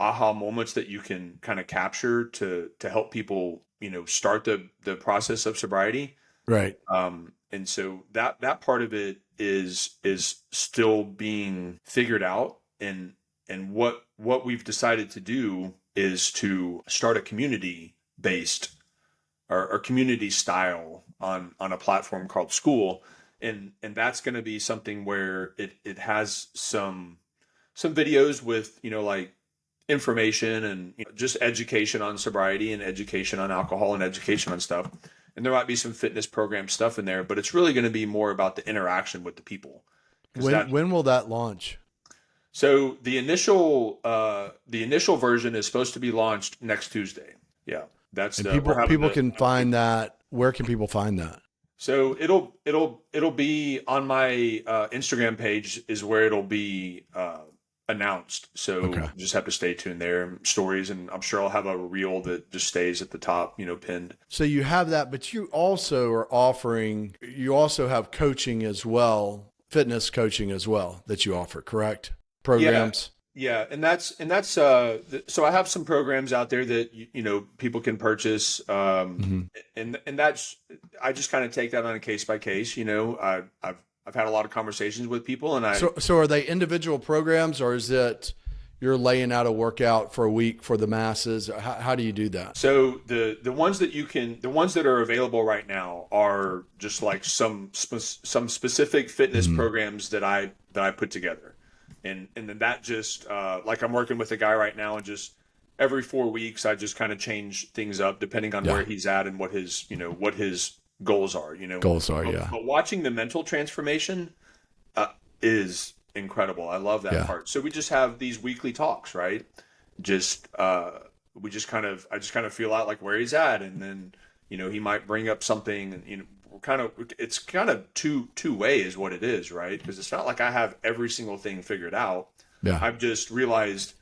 aha moments that you can kind of capture to help people start the process of sobriety. Right. And so that part of it is still being figured out. And what we've decided to do is to start a community based, or community style, on a platform called School. And that's going to be something where it has some videos with, like, information and, just education on sobriety and education on alcohol and education on stuff. And there might be some fitness program stuff in there, but it's really going to be more about the interaction with the people. Because When will that launch? so the initial version is supposed to be launched next Tuesday. Yeah, that's And we're having people the can find that. Where can people find that? so it'll be on my, Instagram page is where it'll be, announced. So Okay. just have to stay tuned there. Stories, and I'm sure I'll have a reel that just stays at the top, pinned. So you have that, but you also you also have coaching as well, fitness coaching as well that you offer, correct? Yeah, Programs. yeah, and that's so I have some programs out there that people can purchase, Mhm. and that's, I just kind of take that on a case by case. I've had a lot of conversations with people, and So are they individual programs, or is it, you're laying out a workout for a week for the masses? How do you do that? So the ones the ones that are available right now are just like some specific fitness programs that I put together, and then that just like I'm working with a guy right now, and just every 4 weeks I just kind of change things up depending on where he's at and what his goals are. But watching the mental transformation is incredible. I love that part. So we just have these weekly talks, right? Just I just kind of feel out like where he's at, and then he might bring up something, and it's kind of two way is what it is, right? Because it's not like I have every single thing figured out. I've just realized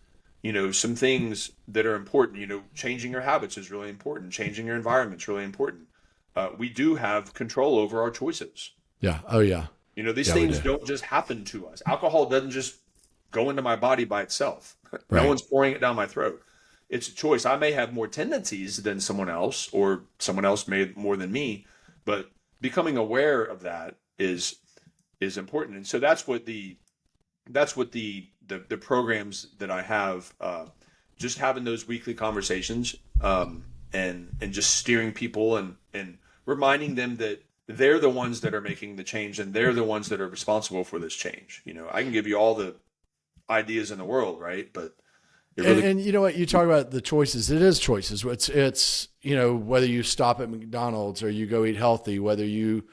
some things that are important. Changing your habits is really important. Changing your environment is really important. We do have control over our choices. Yeah. Oh yeah. These things don't just happen to us. Alcohol doesn't just go into my body by itself. Right. No one's pouring it down my throat. It's a choice. I may have more tendencies than someone else, or someone else may have more than me, but becoming aware of that is important. And so that's what the programs that I have, just having those weekly conversations, and just steering people and reminding them that they're the ones that are making the change, and they're the ones that are responsible for this change. I can give you all the ideas in the world, right? But and you know what, you talk about the choices. It is choices. It's whether you stop at McDonald's or you go eat healthy, whether you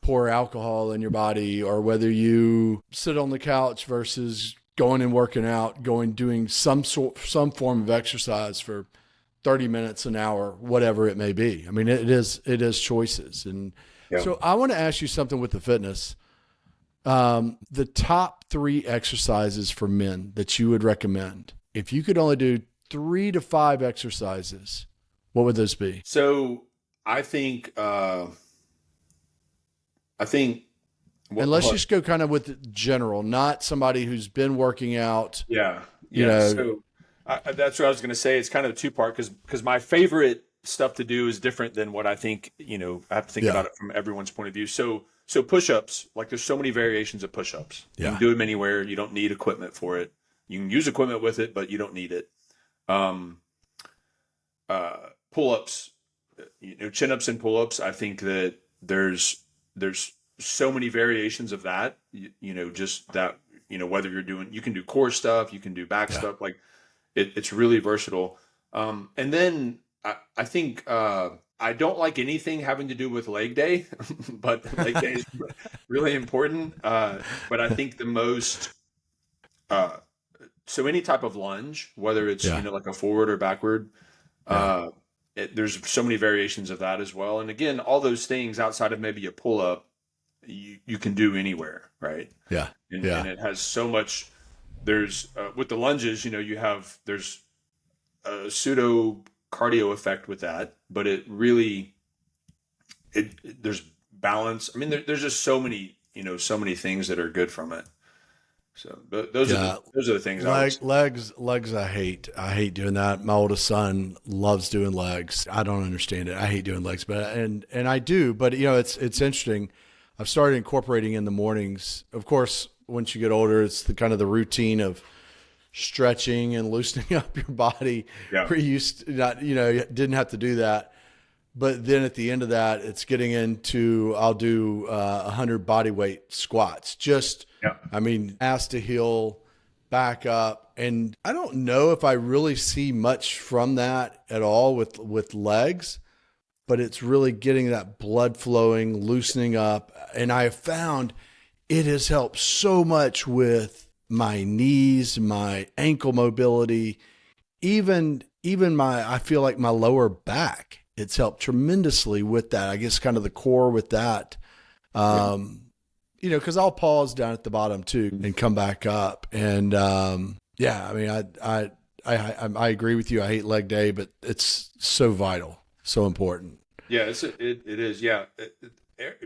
pour alcohol in your body, or whether you sit on the couch versus going and working out, doing some form of exercise for 30 minutes, an hour, whatever it may be. I mean, it is choices. And so I want to ask you something with the fitness. The top 3 exercises for men that you would recommend, if you could only do 3 to 5 exercises, what would those be? So I think, and let's just go kind of with general, not somebody who's been working out. Yeah. So that's what I was going to say. It's kind of a 2-part, because my favorite stuff to do is different than what I think, I have to think about it from everyone's point of view. So push-ups, like there's so many variations of push-ups. You can do them anywhere. You don't need equipment for it. You can use equipment with it, but you don't need it. Pull-ups, chin-ups and pull-ups. I think that there's so many variations of that, just that, whether you can do core stuff, you can do back stuff, like it's really versatile. And then I think, I don't like anything having to do with leg day, but leg day is really important. But I think the most, so any type of lunge, whether it's, like a forward or backward, there's so many variations of that as well. And again, all those things outside of maybe a pull up, you can do anywhere. Right. Yeah. And it has so much, there's, with the lunges, there's a pseudo cardio effect with that, but it really, there's balance. I mean, there's just so many things that are good from it. So those are the things. Legs. I hate doing that. My oldest son loves doing legs. I don't understand it. I hate doing legs, but I do. But it's interesting. I've started incorporating in the mornings. Of course, once you get older, it's the kind of the routine of stretching and loosening up your body. Yeah. Where you used to not, didn't have to do that. But then at the end of that, it's getting into, I'll do 100 body weight squats. Ass to heel, back up. And I don't know if I really see much from that at all with legs, but it's really getting that blood flowing, loosening up. And I have found it has helped so much with my knees, my ankle mobility, even I feel like my lower back. It's helped tremendously with that. I guess kind of the core with that, because I'll pause down at the bottom too and come back up. And I agree with you. I hate leg day, but it's so vital, so important. Yeah, it is. Yeah,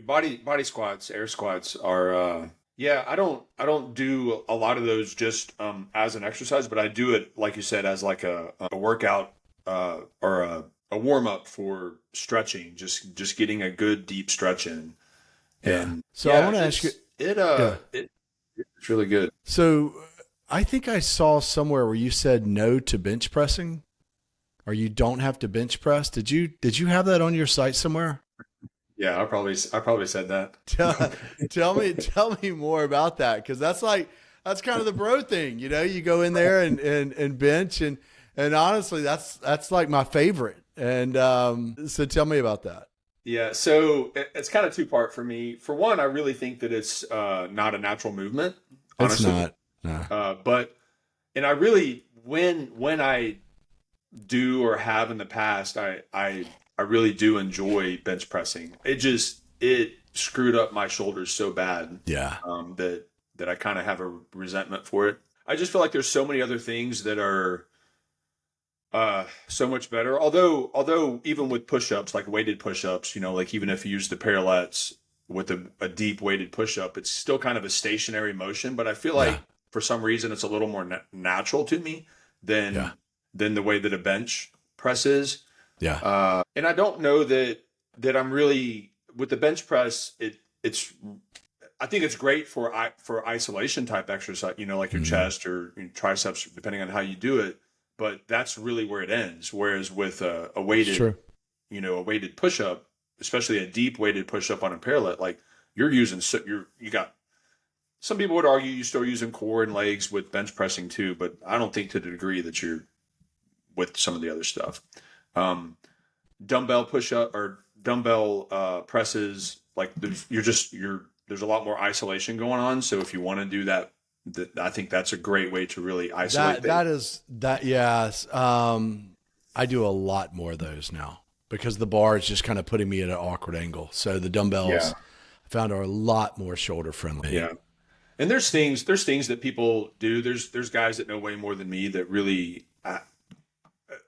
body squats, air squats are. I don't do a lot of those just as an exercise, but I do it, like you said, as like a workout or a warm up for stretching, just getting a good deep stretch in. And so I want to ask you, it's really good. So I think I saw somewhere where you said no to bench pressing, or you don't have to bench press. Did you have that on your site somewhere? Yeah, I probably said that. Tell, tell me more about that, because that's kind of the bro thing, You go in there and bench, and honestly, that's like my favorite. And so tell me about that. Yeah, so it's kind of two-part for me. For one, I really think that it's not a natural movement, It's honestly. not. No. But and I really when I do or have in the past, I really do enjoy bench pressing. It screwed up my shoulders so bad, Yeah. that I kind of have a resentment for it. I just feel like there's so many other things that are so much better. Although even with push-ups, like weighted push-ups, like even if you use the parallettes with a deep weighted push-up, it's still kind of a stationary motion. But I feel like Yeah. for some reason it's a little more natural to me than Yeah. than the way that a bench press is. Yeah. And I don't know that I'm really with the bench press. It's I think it's great for isolation type exercise, like your chest or your triceps, depending on how you do it. But that's really where it ends. Whereas with a It's true. weighted, a weighted push up, especially a deep weighted push up on a parallel, like you're using, you got, some people would argue you still using core and legs with bench pressing too, but I don't think to the degree that you're with some of the other stuff. Dumbbell push up or dumbbell presses, like there's a lot more isolation going on. So if you want to do that, I think that's a great way to really isolate Yes. I do a lot more of those now because the bar is just kind of putting me at an awkward angle. So the dumbbells I found are a lot more shoulder friendly. Yeah. And there's things that people do. There's guys that know way more than me that really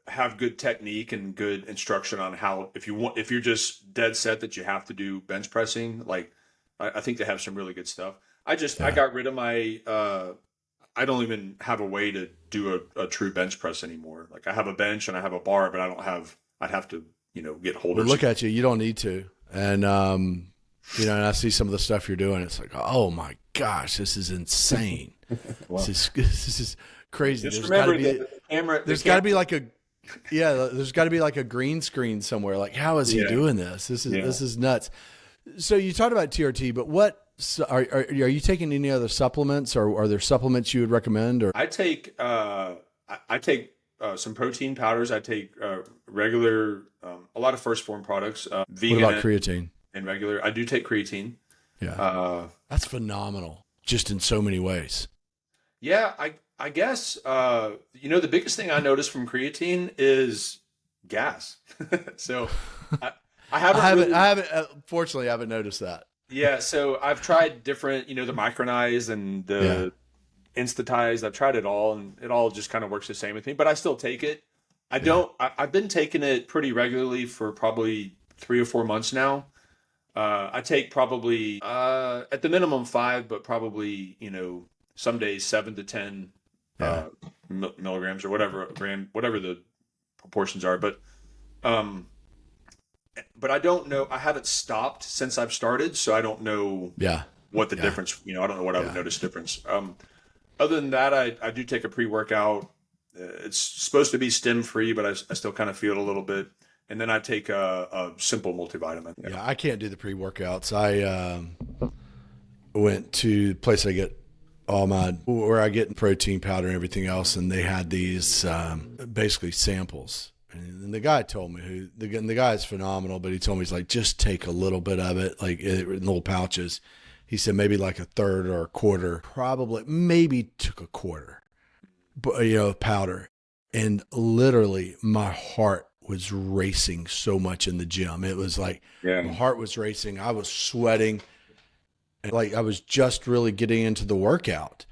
have good technique and good instruction on how, if you're just dead set that you have to do bench pressing, like I think they have some really good stuff. I got rid of my, I don't even have a way to do a true bench press anymore. Like I have a bench and I have a bar, but I'd have to, get holders. But look at you. You don't need to. And, and I see some of the stuff you're doing. It's like, oh my gosh, this is insane. Wow. This is crazy. Just There's remember got to be, the camera. there's got to be like there's got to be like a green screen somewhere. Like, how is he doing this? This is nuts. So you talked about TRT, but what are you taking any other supplements, or are there supplements you would recommend? Or I take some protein powders. I take regular, a lot of first form products. Vegan. What about creatine? And regular. I do take creatine. Yeah, that's phenomenal. Just in so many ways. Yeah, I guess the biggest thing I noticed from creatine is gas. So I haven't. Fortunately, I haven't noticed that. Yeah, so I've tried different, the Micronize and the Instatize. I've tried it all, and it all just kind of works the same with me. But I still take it. I've been taking it pretty regularly for probably 3 or 4 months now. I take probably at the minimum 5, but probably some days 7 to 10 milligrams or whatever the proportions are. But I don't know. I haven't stopped since I've started, so I don't know what the difference. I don't know what I would notice difference. Other than that, I do take a pre-workout. It's supposed to be stem free, but I still kind of feel it a little bit. And then I take a simple multivitamin. Yeah, I can't do the pre-workouts. I went to the place I get where I get protein powder and everything else, and they had these basically samples. And the guy told me the guy is phenomenal, but he told me, he's like, just take a little bit of it, like in little pouches. He said maybe like a third or a quarter, probably maybe took a quarter, but powder. And literally my heart was racing so much in the gym. It was like my heart was racing. I was sweating, and like I was just really getting into the workout.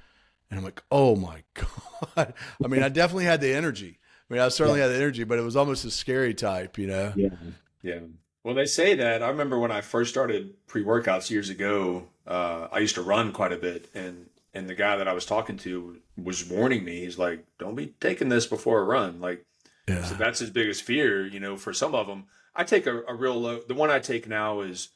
And I'm like, oh my God. I mean, I definitely had the energy. I certainly had the energy, but it was almost a scary type, Yeah. Yeah. Well, they say that. I remember when I first started pre-workouts years ago, I used to run quite a bit, and the guy that I was talking to was warning me. He's like, don't be taking this before a run. Like, so that's his biggest fear, for some of them. I take a real low. The one I take now is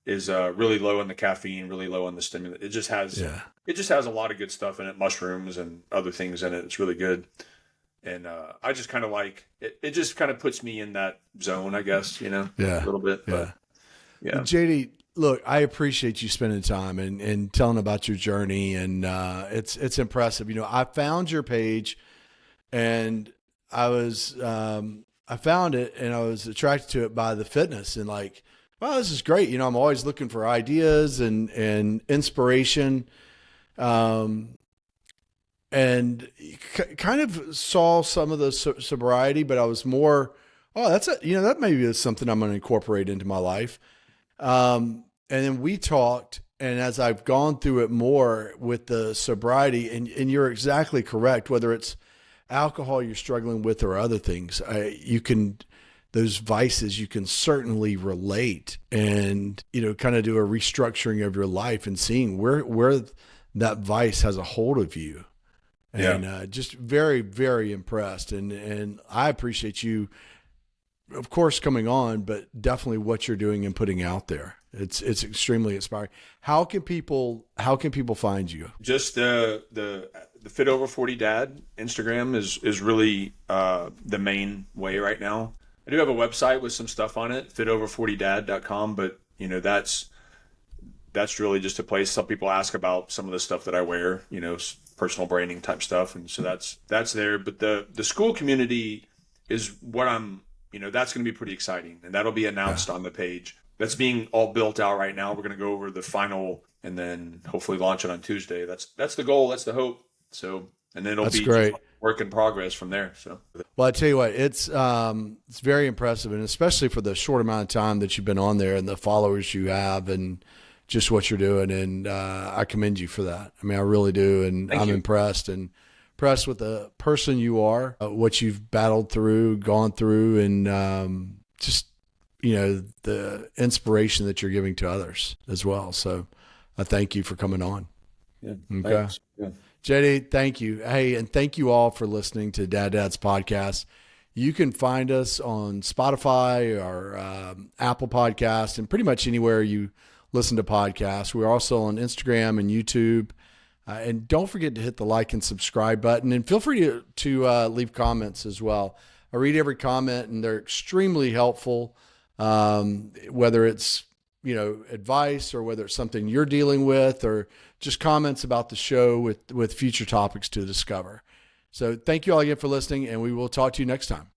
is really low in the caffeine, really low on the stimulant. It just has a lot of good stuff in it, mushrooms and other things in it. It's really good. And I just kind of like it. It just kind of puts me in that zone, I guess, a little bit. But yeah. JD, look, I appreciate you spending time and telling about your journey. And it's impressive. I found your page and I found it and I was attracted to it by the fitness and like, wow, this is great. I'm always looking for ideas and inspiration. And kind of saw some of the sobriety, but I was more, that maybe is something I'm going to incorporate into my life. And then we talked, and as I've gone through it more with the sobriety, and you're exactly correct, whether it's alcohol you're struggling with or other things, those vices, you can certainly relate and, kind of do a restructuring of your life and seeing where that vice has a hold of you. And just very, very impressed. And I appreciate you, of course, coming on, but definitely what you're doing and putting out there. It's extremely inspiring. How can people find you? Just the Fit Over 40 Dad Instagram is really the main way right now. I do have a website with some stuff on it, fitover40dad.com, but that's really just a place. Some people ask about some of the stuff that I wear, personal branding type stuff. And so that's there. But the school community is what that's going to be pretty exciting. And that'll be announced on the page. That's being all built out right now. We're going to go over the final and then hopefully launch it on Tuesday. That's the goal. That's the hope. So, and then it'll be great. Work in progress from there. So, well, I tell you what, it's very impressive. And especially for the short amount of time that you've been on there and the followers you have and just what you're doing. And I commend you for that. I mean, I really do. And I'm impressed with the person you are, what you've battled through, gone through, and just, the inspiration that you're giving to others as well. So I thank you for coming on. Yeah. Okay. Thanks. Yeah. JD, thank you. Hey, and thank you all for listening to Dad's podcast. You can find us on Spotify or Apple Podcasts and pretty much anywhere you listen to podcasts. We're also on Instagram and YouTube. And don't forget to hit the like and subscribe button. And feel free to leave comments as well. I read every comment, and they're extremely helpful, whether it's advice or whether it's something you're dealing with or just comments about the show with future topics to discover. So thank you all again for listening, and we will talk to you next time.